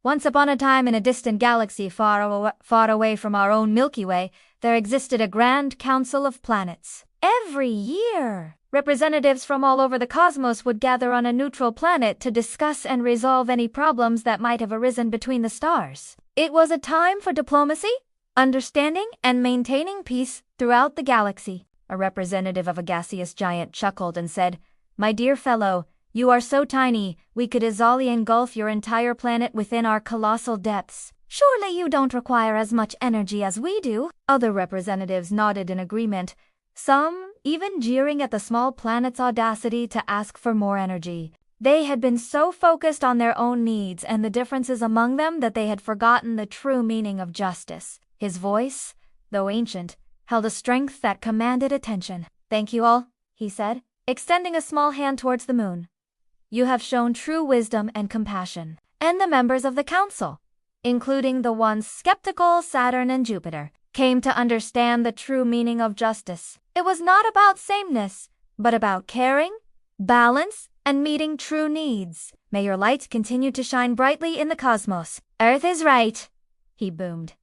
Once upon a time in a distant galaxy far away from our own Milky Way, there existed a grand council of planets. Every year, representatives from all over the cosmos would gather on a neutral planet to discuss and resolve any problems that might have arisen between the stars. It was a time for diplomacy, understanding, and maintaining peace throughout the galaxy. A representative of a gaseous giant chuckled and said, "My dear fellow, you are so tiny, we could easily engulf your entire planet within our colossal depths. Surely you don't require as much energy as we do." Other representatives nodded in agreement, some even jeering at the small planet's audacity to ask for more energy. They had been so focused on their own needs and the differences among them that they had forgotten the true meaning of justice. His voice, though ancient, held a strength that commanded attention. "Thank you all," he said, extending a small hand towards the moon. "You have shown true wisdom and compassion." And the members of the council, including the once skeptical Saturn and Jupiter, came to understand the true meaning of justice. It was not about sameness, but about caring, balance, and meeting true needs. "May your light continue to shine brightly in the cosmos. Earth is right," he boomed.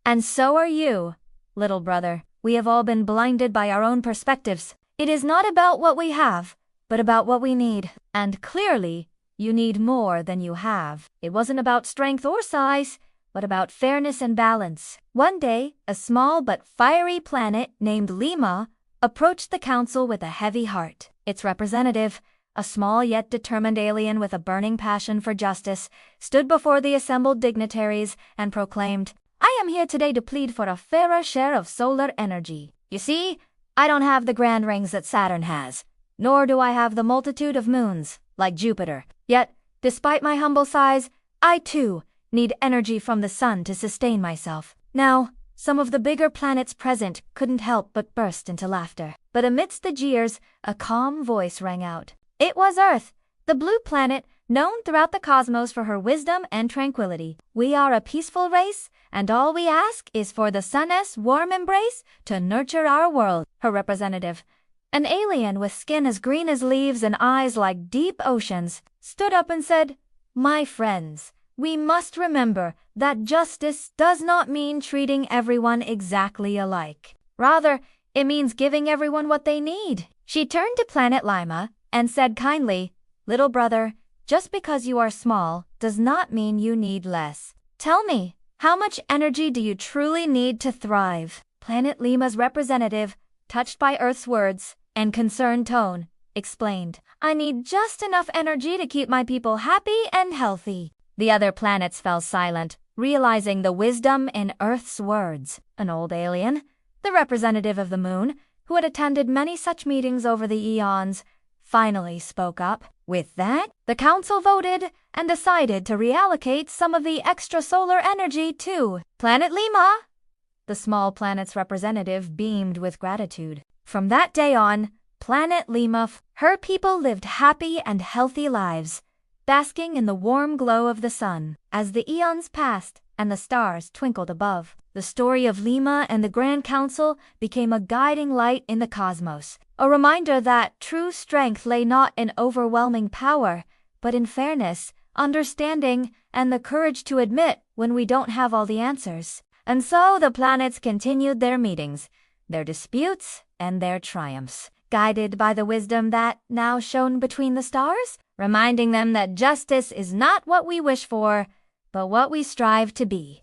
"And so are you, little brother. We have all been blinded by our own perspectives. It is not about what we have, but about what we need. And clearly, you need more than you have. It wasn't about strength or size, but about fairness and balance." One day, a small but fiery planet named Lima approached the council with a heavy heart. Its representative, a small yet determined alien with a burning passion for justice, stood before the assembled dignitaries and proclaimed, "I am here today to plead for a fairer share of solar energy. You see, I don't have the grand rings that Saturn has, nor do I have the multitude of moons, like Jupiter. Yet, despite my humble size, I too need energy from the sun to sustain myself." Now, some of the bigger planets present couldn't help but burst into laughter. But amidst the jeers, a calm voice rang out. It was Earth, the blue planet, known throughout the cosmos for her wisdom and tranquility. "We are a peaceful race, and all we ask is for the sun's warm embrace to nurture our world." Her representative, an alien with skin as green as leaves and eyes like deep oceans, stood up and said, "My friends, we must remember that justice does not mean treating everyone exactly alike. Rather, it means giving everyone what they need." She turned to Planet Lima and said kindly, "Little brother, just because you are small does not mean you need less. Tell me, how much energy do you truly need to thrive?" Planet Lima's representative, touched by Earth's words and concerned tone, explained, "I need just enough energy to keep my people happy and healthy." The other planets fell silent, realizing the wisdom in Earth's words. An old alien, the representative of the moon, who had attended many such meetings over the eons, finally spoke up. With that, the council voted and decided to reallocate some of the extra solar energy to Planet Lima. The small planet's representative beamed with gratitude. From that day on, Planet Lima, her people lived happy and healthy lives, basking in the warm glow of the sun. As the eons passed and the stars twinkled above, the story of Lima and the Grand Council became a guiding light in the cosmos, a reminder that true strength lay not in overwhelming power, but in fairness, understanding, and the courage to admit when we don't have all the answers. And so the planets continued their meetings, their disputes, and their triumphs, guided by the wisdom that now shone between the stars, reminding them that justice is not what we wish for, but what we strive to be.